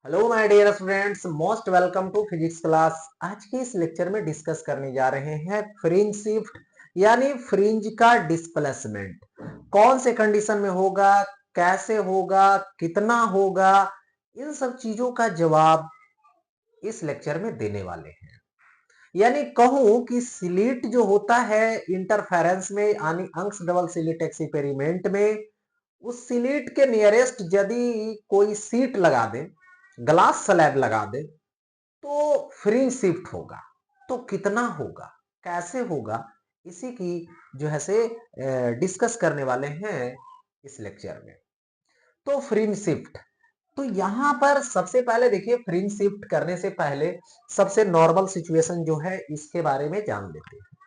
Hello my dear students, most welcome to physics class. आज के इस लेक्चर में डिस्कस करने जा रहे हैं फ्रिंज शिफ्ट यानी फ्रिंज का डिस्प्लेसमेंट। कौन से कंडीशन में होगा, कैसे होगा, कितना होगा, इन सब चीजों का जवाब इस लेक्चर में देने वाले हैं। यानी कहूं कि स्लिट जो होता है इंटरफेरेंस में यानी अंश डबल स्लिट एक्सपेरिमेंट में, उस स्लिट के नियरेस्ट यदि कोई सीट लगा दे, ग्लास स्लैब लगा दे, तो फ्रिंज शिफ्ट होगा। तो कितना होगा, कैसे होगा, इसी की जो है से डिस्कस करने वाले हैं इस लेक्चर में। तो फ्रिंज शिफ्ट, तो यहां पर सबसे पहले देखिए, फ्रिंज शिफ्ट करने से पहले सबसे नॉर्मल सिचुएशन जो है इसके बारे में जान लेते हैं।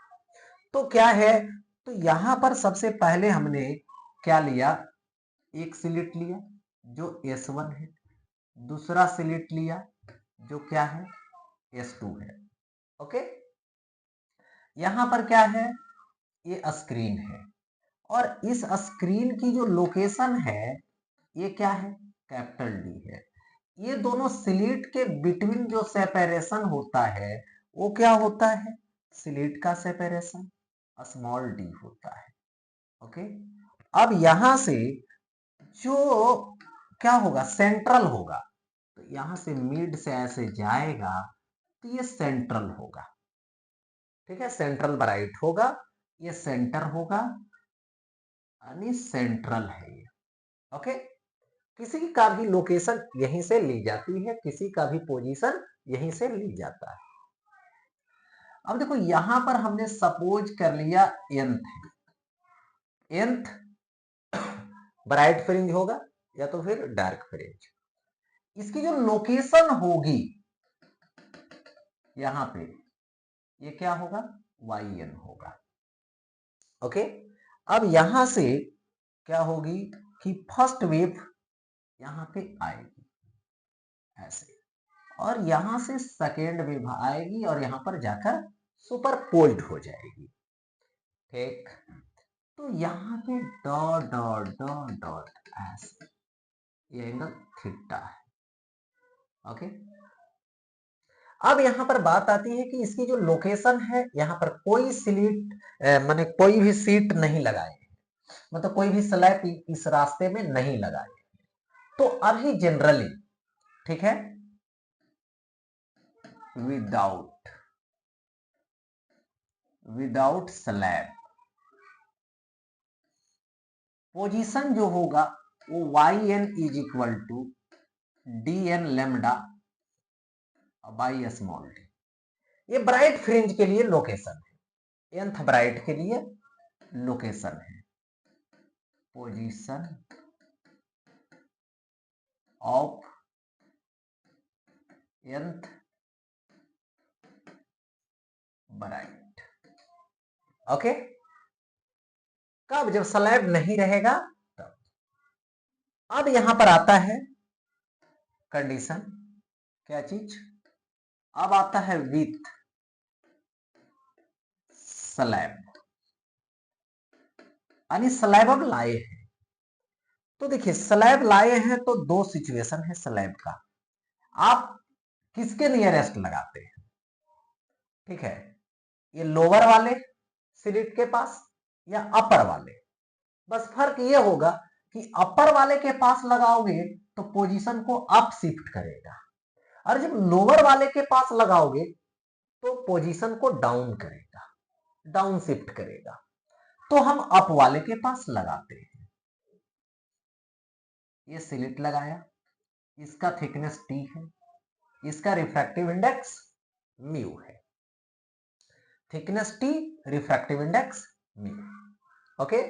तो क्या है, तो यहां पर सबसे पहले हमने क्या लिया, एक स्लिट लिया जो S1 है, दूसरा स्लिट लिया जो क्या है S2 है। ओके, यहां पर क्या है, ये स्क्रीन है और इस स्क्रीन की जो लोकेशन है ये क्या है, कैपिटल डी है। ये दोनों स्लिट के बिटवीन जो सेपरेशन होता है वो क्या होता है, स्लिट का सेपरेशन स्मॉल डी होता है। ओके, अब यहां से जो क्या होगा, सेंट्रल होगा, तो यहां से मिड से ऐसे जाएगा तो ये सेंट्रल होगा। ठीक है, सेंट्रल ब्राइट होगा, ये सेंटर होगा यानी सेंट्रल है ये। ओके, किसी का भी लोकेशन यहीं से ली जाती है, किसी का भी पोजीशन यहीं से ली जाता है। अब देखो यहां पर हमने सपोज कर लिया nth है, nth ब्राइट फ्रिंज होगा या तो फिर डार्क फ्रिंज। इसकी जो लोकेशन होगी यहां पे, ये क्या होगा, yn होगा। ओके, अब यहां से क्या होगी कि फर्स्ट वेव यहां पे आएगी ऐसे, और यहां से सेकेंड वेव आएगी और यहां पर जाकर सुपरपोज्ड हो जाएगी। ठीक, तो यहां पे डॉट डॉट डॉट डॉट ऐसे, ये एंगल थीटा है। ओके, अब यहां पर बात आती है कि इसकी जो लोकेशन है, यहां पर कोई स्लिट माने कोई भी सीट नहीं लगाए, मतलब कोई भी स्लैब इस रास्ते में नहीं लगाए। तो अभी जनरली, ठीक है, विदाउट विदाउट स्लैब पोजीशन जो होगा वो yn is equal to dn lambda by small D. ये ब्राइट फ्रिंज के लिए लोकेशन है, nth ब्राइट के लिए लोकेशन है, position of nth bright. Okay, कब, जब स्लैब नहीं रहेगा तब। अब यहां पर आता है कंडीशन, क्या चीज, अब आता है विथ स्लैब, यानी स्लैब अब लाए हैं। तो देखिए स्लैब लाए हैं तो दो सिचुएशन है स्लैब का, आप किसके नियरेस्ट लगाते हैं। ठीक है, ये लोअर वाले स्लिट के पास या अपर वाले। बस फर्क ये होगा कि अपर वाले के पास लगाओगे तो पोजीशन को अप शिफ्ट करेगा, और जब लोअर वाले के पास लगाओगे तो पोजीशन को डाउन करेगा, डाउन शिफ्ट करेगा। तो हम अप वाले के पास लगाते हैं। ये स्लिट लगाया, इसका थिकनेस t है, इसका रिफ्रैक्टिव इंडेक्स म्यू है, thickness t, refractive index mu. Okay,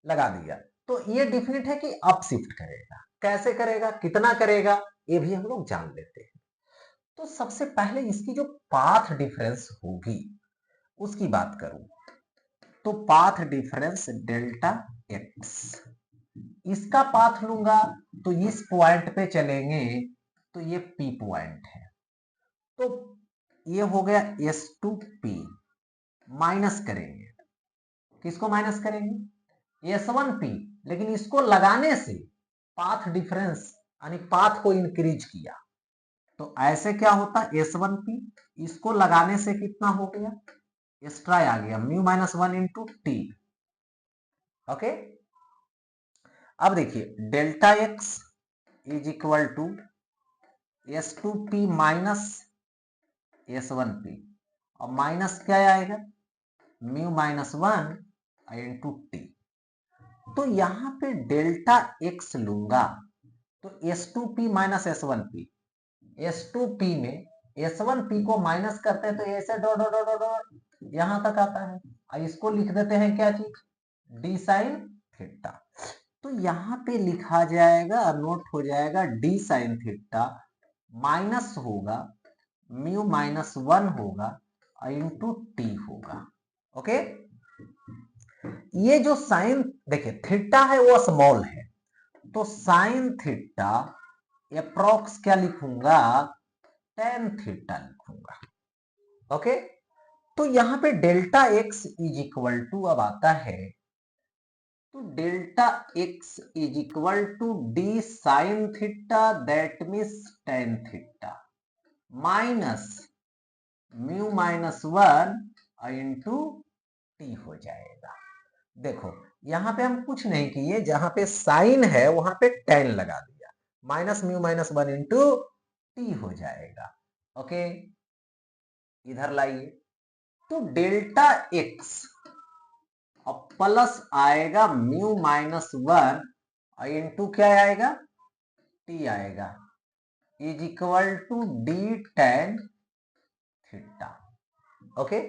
लगा दिया। तो ये डिफिनिट है कि अप शिफ्ट करेगा, कैसे करेगा, कितना करेगा, ये भी हम लोग जान लेते हैं। तो सबसे पहले इसकी जो पाथ डिफरेंस होगी उसकी बात करूं, तो पाथ डिफरेंस डेल्टा x, इसका पाथ लूंगा तो इस पॉइंट पे चलेंगे तो ये P पॉइंट है, तो ये हो गया S2P, माइनस करेंगे, किसको माइनस करेंगे, S1P, लेकिन इसको लगाने से पाथ डिफरेंस यानी पाथ को इंक्रीज किया, तो ऐसे क्या होता S1P, इसको लगाने से कितना हो गया, एक्स्ट्रा आ गया mu minus one into T. Okay, अब देखिए delta X is equal to S2P minus S1P, और माइनस क्या आएगा, mu minus one into T. तो यहां पे डेल्टा एक्स लूंगा तो S2P माइनस S1P, S2P में S1P को माइनस करते हैं तो ऐसे डॉट डॉट डॉट डॉट यहां तक आता है, और इसको लिख देते हैं क्या चीज, डी साइन थीटा। तो यहां पे लिखा जाएगा, नोट हो जाएगा डी साइन थीटा माइनस होगा म्यू माइनस वन होगा इंटू टी होगा। ओके, ये जो साइन देखिए थीटा है वो स्मॉल है, तो साइन थीटा अप्रोक्स क्या लिखूंगा, टेन थीटा लिखूंगा। ओके, तो यहां पे delta X is equal to अब आता है, तो delta X is equal to D sine theta that means tan theta minus mu minus one into T हो जाएगा। देखो यहां पे हम कुछ नहीं किए, जहां पे साइन है वहां पे टेन लगा दिया, minus mu minus one into T हो जाएगा। ओके, इधर लाइए, तो डेल्टा एक्स और प्लस आएगा म्यू माइनस वन इंटू क्या आएगा, टी आएगा, is equal to D tan theta. Okay,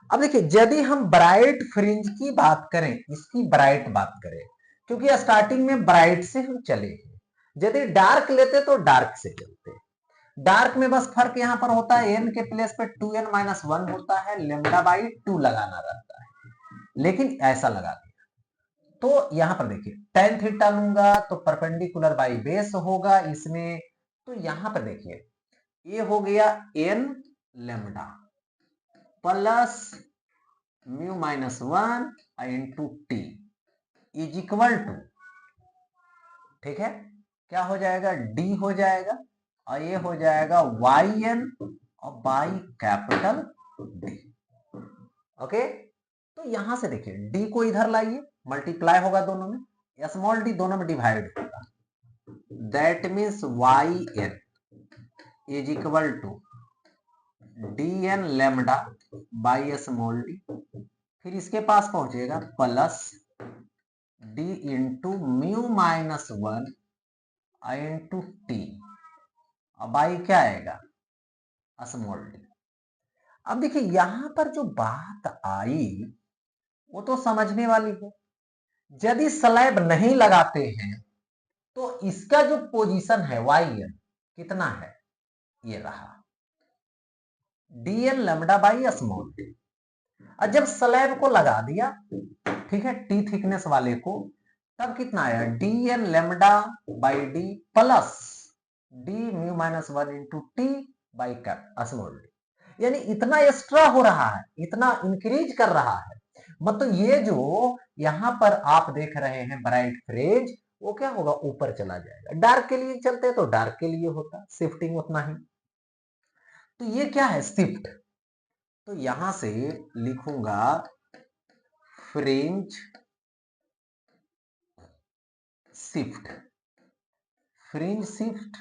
अब देखिए यदि हम ब्राइट फ्रिंज की बात करें, इसकी ब्राइट बात करें, क्योंकि स्टार्टिंग में ब्राइट से हम चले हैं, यदि डार्क लेते तो डार्क से चलते। डार्क में बस फर्क यहां पर होता है, एन के प्लेस पे 2n माइनस वन होता है, लेमडा बाई 2 लगाना रहता है, लेकिन ऐसा लगा दिया। तो यहां पर देखिए टेन थीटा लूंगा तो परपेंडिकुलर बाई बेस होगा इसमें, तो यहां पर देखिए ये हो गया N lambda plus mu minus one into T is equal to, ठीक है, क्या हो जाएगा, डी हो जाएगा, और ये हो जाएगा वाई एन और बाई कैपिटल डी। ओके, तो यहां से देखिए डी को इधर लाइए, मल्टीप्लाई होगा दोनों में, स्मॉल डी दोनों में डिवाइड होगा, that means Y N is equal to D N lambda by small D, फिर इसके पास पहुंचेगा plus D into mu minus one into T, अब बाई क्या आएगा, स्मॉल डी। अब देखिए यहां पर जो बात आई वो तो समझने वाली है, यदि स्लैब नहीं लगाते हैं तो इसका जो पोजीशन है वाई एन कितना है, ये रहा D N lambda by small D, और जब स्लैब को लगा दिया, ठीक है, टी थिकनेस वाले को, तब कितना आया, D N lambda by D plus D mu minus one into T by cap small D, यानी इतना एक्स्ट्रा हो रहा है, इतना इंक्रीज कर रहा है। मतलब ये जो यहां पर आप देख रहे हैं ब्राइट फ्रिंज, वो क्या होगा, ऊपर चला जाएगा, डार्क के लिए चलते तो डार्क के लिए होता शिफ्टिंग उतना ही। तो ये क्या है, शिफ्ट, तो यहां से लिखूंगा फ्रिंज शिफ्ट, फ्रिंज शिफ्ट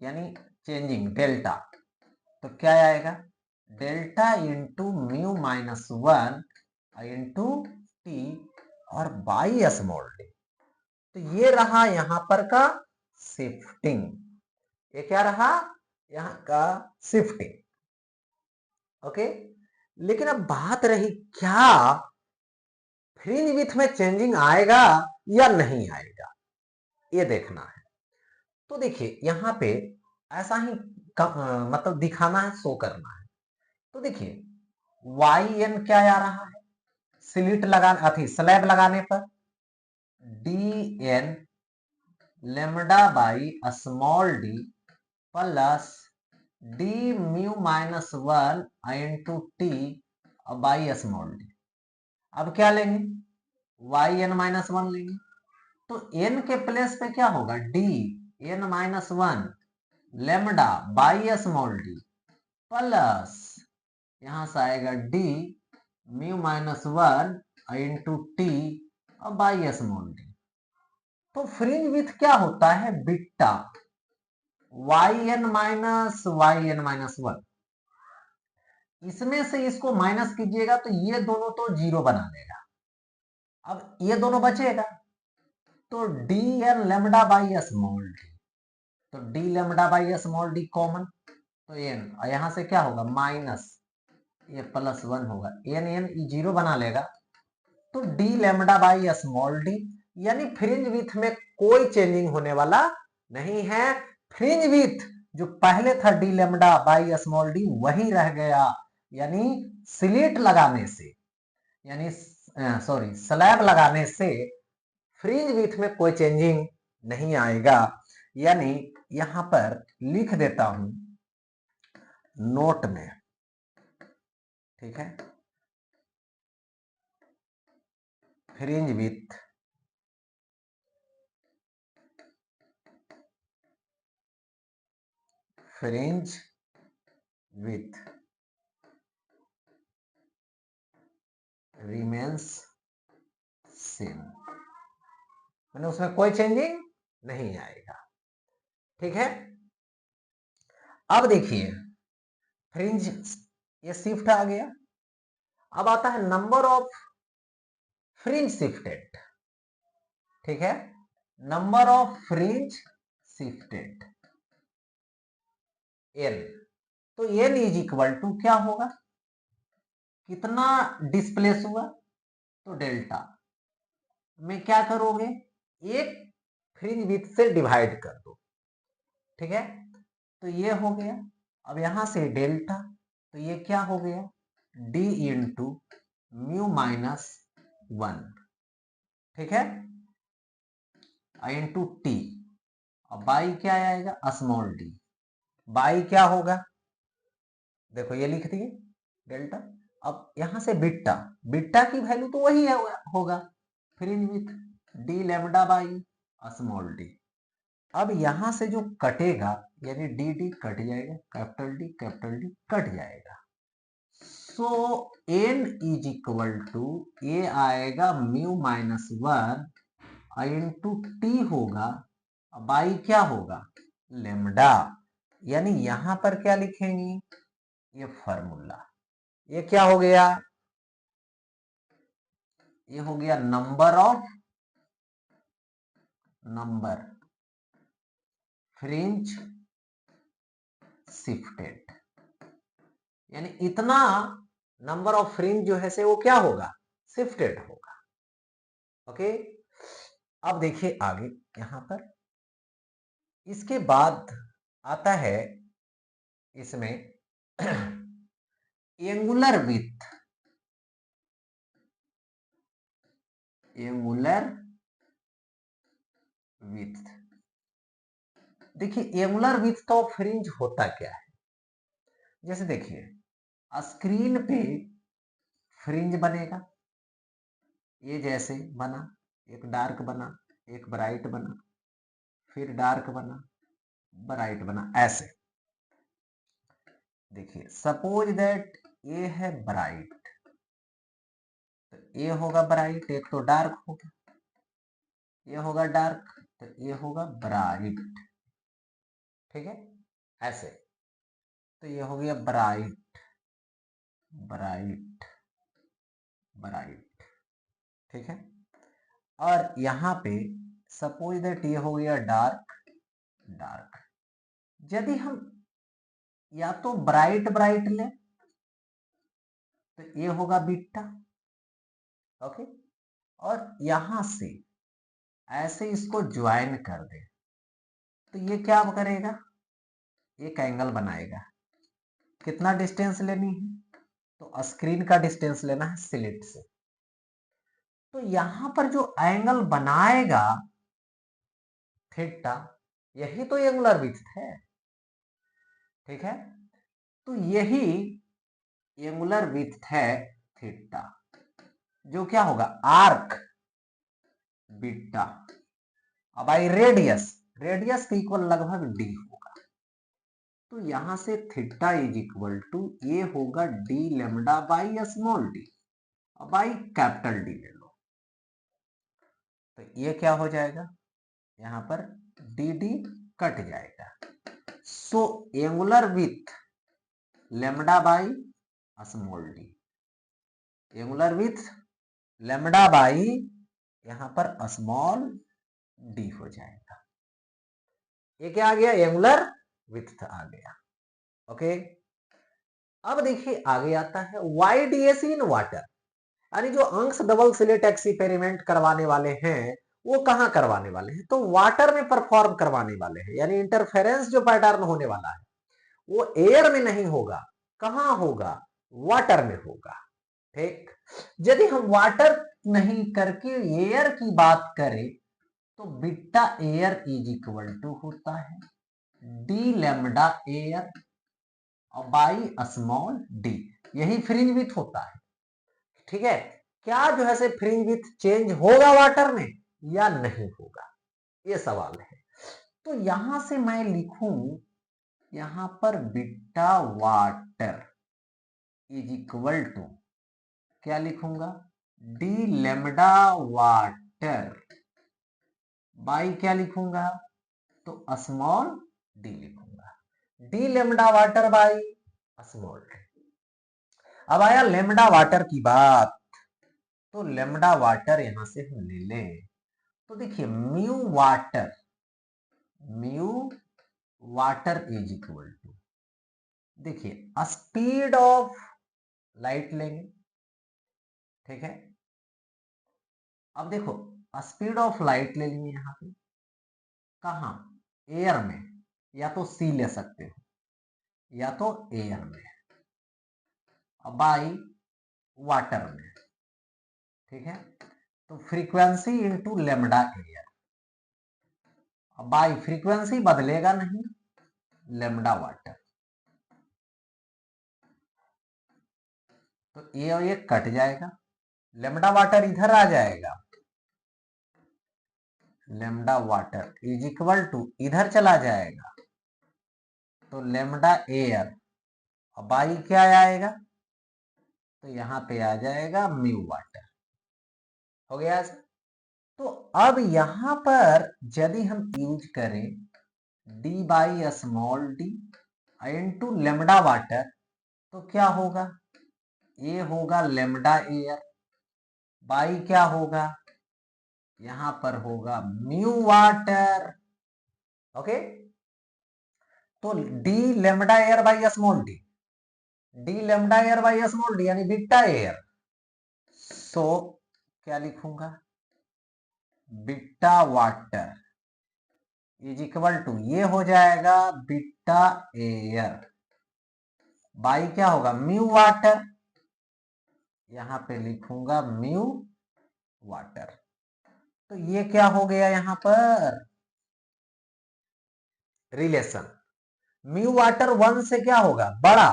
यानी चेंजिंग डेल्टा, तो क्या आएगा, delta into mu minus one into T और बाई स्मॉल डी, तो ये रहा यहां पर का शिफ्टिंग, ये क्या रहा यहां का शिफ्टिंग। ओके, लेकिन अब बात रही क्या फ्रिंज विथ में चेंजिंग आएगा या नहीं आएगा, ये देखना है। तो देखिए यहां पे ऐसा ही मतलब दिखाना है, शो करना है। तो देखिए वाई एन क्या आ रहा है, स्लिट लगाने अथी स्लैब लगाने पर D N lambda by small D plus D mu minus one into T by small D. अब क्या लेंगे, वाई एन माइनस वन लेंगे, तो एन के प्लेस पे क्या होगा, D N minus one lambda by small D plus यहां से आएगा D mu minus 1 into T और बाई स्मॉल डी। तो फ्रिंज विथ क्या होता है बीटा वाई एन माइनस 1। इसमें से इसको माइनस कीजिएगा तो ये दोनों तो जीरो बना देगा। अब ये दोनों बचेगा तो d N lambda by small D, तो d lambda by small d common, तो एन यहां से क्या होगा माइनस ये प्लस 1 होगा, एन एन जीरो बना लेगा तो d lambda by small D, यानी फ्रिंज विथ में कोई चेंजिंग होने वाला नहीं है। फ्रिंज विथ जो पहले था D lambda by small D वही रह गया, यानी स्लिट लगाने से, यानी सॉरी स्लैब लगाने से फ्रिंज विथ में कोई चेंजिंग नहीं आएगा। यानी यहां पर लिख देता हूं नोट में, ठीक है, fringe with fringe with remains same, मैंने उसमें कोई चेंजिंग नहीं आएगा। ठीक है, अब देखिए फ्रिंज ये शिफ्ट आ गया। अब आता है नंबर ऑफ फ्रिंज शिफ्टेड। ठीक है, number of fringe shifted N, तो एन इज इक्वल टू क्या होगा, कितना डिस्प्लेस हुआ, तो डेल्टा में क्या करोगे एक फ्रिंज विथ से डिवाइड कर दो। ठीक है, तो ये हो गया। अब यहां से डेल्टा, तो ये क्या हो गया डी इंटू म्यू माइनस 1, ठीक है, इंटू टी, अब बाई क्या आएगा स्मॉल डी, बाई क्या होगा देखो ये लिख दिए डेल्टा। अब यहां से बीटा, बीटा की वैल्यू तो वही होगा fringe with D lambda by small D. अब यहां से जो कटेगा यानी डी डी कट जाएगा, कैपिटल डी कट जाएगा, सो एन इज इक्वल टू ये आएगा म्यू माइनस 1 इंटू टी होगा, बाई क्या होगा लेमडा, यानी यहां पर क्या लिखेंगे ये फॉर्मूला, ये क्या हो गया, ये हो गया नंबर फ्रिंज शिफ्टेड, यानी इतना नंबर ऑफ फ्रिंज जो है से वो क्या होगा शिफ्टेड होगा। ओके, अब देखिए आगे यहां पर इसके बाद आता है इसमें एंगुलर विथ देखिए एंगुलर विथ तो फ्रिंज होता क्या है, जैसे देखिए स्क्रीन पे फ्रिंज बनेगा, ये जैसे बना, एक डार्क बना, एक ब्राइट बना, फिर डार्क बना, ब्राइट बना, ऐसे। देखिए सपोज दैट ये है ब्राइट, तो ये होगा ब्राइट, एक तो डार्क होगा, ये होगा डार्क, तो ये होगा ब्राइट। ठीक है, ऐसे, तो ये हो गया ब्राइट ब्राइट ब्राइट। ठीक है, और यहां पे सपोज दैट ये हो गया डार्क डार्क। यदि हम या तो ब्राइट ब्राइट लें तो ये होगा बीटा, ओके, और यहां से ऐसे इसको ज्वाइन कर दे तो ये क्या करेगा एक एंगल बनाएगा। कितना डिस्टेंस लेनी है, तो स्क्रीन का डिस्टेंस लेना है स्लिट से, तो यहां पर जो एंगल बनाएगा थीटा, यही तो एंगुलर विड्थ है। ठीक है, तो यही एंगुलर विड्थ है थीटा, जो क्या होगा आर्क बीटा, अब आई रेडियस, रेडियस के इक्वल लगभग डी होगा। तो यहां से थीटा इज इक्वल टू ये होगा D lambda by small D, by capital D ले लो, तो ये क्या हो जाएगा, यहां पर डी डी कट जाएगा। So angular with lambda by small d, angular with lambda by यहां पर स्मॉल डी हो जाएगा। ये क्या आ गया, एंगुलर विड्थ आ गया। ओके, अब देखिए आगे आता है YDAC इन वाटर, यानी जो अंश डबल स्लिट एक्सपेरिमेंट करवाने वाले हैं वो कहां करवाने वाले हैं, तो वाटर में परफॉर्म करवाने वाले हैं, यानी इंटरफेरेंस जो पैटर्न होने वाला है वो एयर में नहीं होगा, कहां होगा, वाटर में होगा। ठीक, यदि हम वाटर नहीं करके एयर की बात करें तो beta air is equal to होता है डी लेमडा एयर और बाई स्मॉल डी, यही फ्रिंज विड्थ होता है। ठीक है, क्या जो है से फ्रिंज विड्थ चेंज होगा वाटर में या नहीं होगा, ये सवाल है। तो यहां से मैं लिखूं, यहां पर beta water is equal to क्या लिखूंगा, डी लेमडा वाटर बाई क्या लिखूंगा, तो स्मॉल डी लिखूंगा, d lambda water by small D. अब आया लेमडा वाटर की बात, तो लेमडा वाटर यहां से हम ले लें, तो देखिए mu water is equal to, देखिए स्पीड ऑफ लाइट लेंगे। ठीक है, अब देखो स्पीड ऑफ लाइट ले लेंगे यहां पे, कहा, एयर में, या तो सी ले सकते हो या तो एयर में, बाई वाटर में। ठीक है, तो frequency into lambda air, by frequency बदलेगा नहीं, लेमडा वाटर, तो ये और ये कट जाएगा, लेमडा वाटर इधर आ जाएगा, lambda water is equal to इधर चला जाएगा, तो लेमडा एयर, बाई क्या आएगा, तो यहां पे आ जाएगा म्यू वाटर। हो गया। तो अब यहां पर यदि हम यूज करें D by small D into lambda water, तो क्या होगा, ये होगा लेमडा एयर बाई क्या होगा, यहां पर होगा म्यू वाटर। ओके, तो d lambda air by small d, d lambda air by small D यानी बीटा एयर, सो क्या लिखूंगा, beta water is equal to ये हो जाएगा बीटा एयर बाई क्या होगा, म्यू वाटर, यहां पे लिखूंगा म्यू वाटर। तो ये क्या हो गया यहां पर रिलेशन, म्यू वाटर 1 से क्या होगा, बड़ा,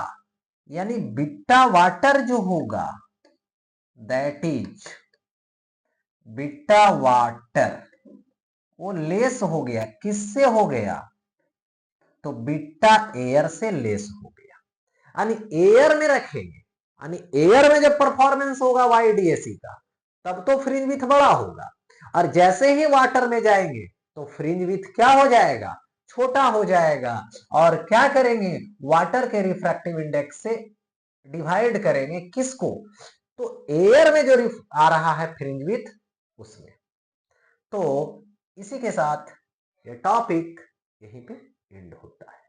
यानी बीटा वाटर जो होगा दैट इज बीटा वाटर वो लेस हो गया, किससे हो गया, तो बीटा एयर से लेस हो गया, यानी एयर में रखेंगे, यानी एयर में जब परफॉर्मेंस होगा YDAC का तब तो फ्रिंज विड्थ बड़ा होगा, और जैसे ही वाटर में जाएंगे तो फ्रिंज विड्थ क्या हो जाएगा, छोटा हो जाएगा, और क्या करेंगे, वाटर के रिफ्रैक्टिव इंडेक्स से डिवाइड करेंगे किसको, तो एयर में जो आ रहा है फ्रिंज विड्थ उसमें। तो इसी के साथ ये टॉपिक यहीं पे एंड होता है।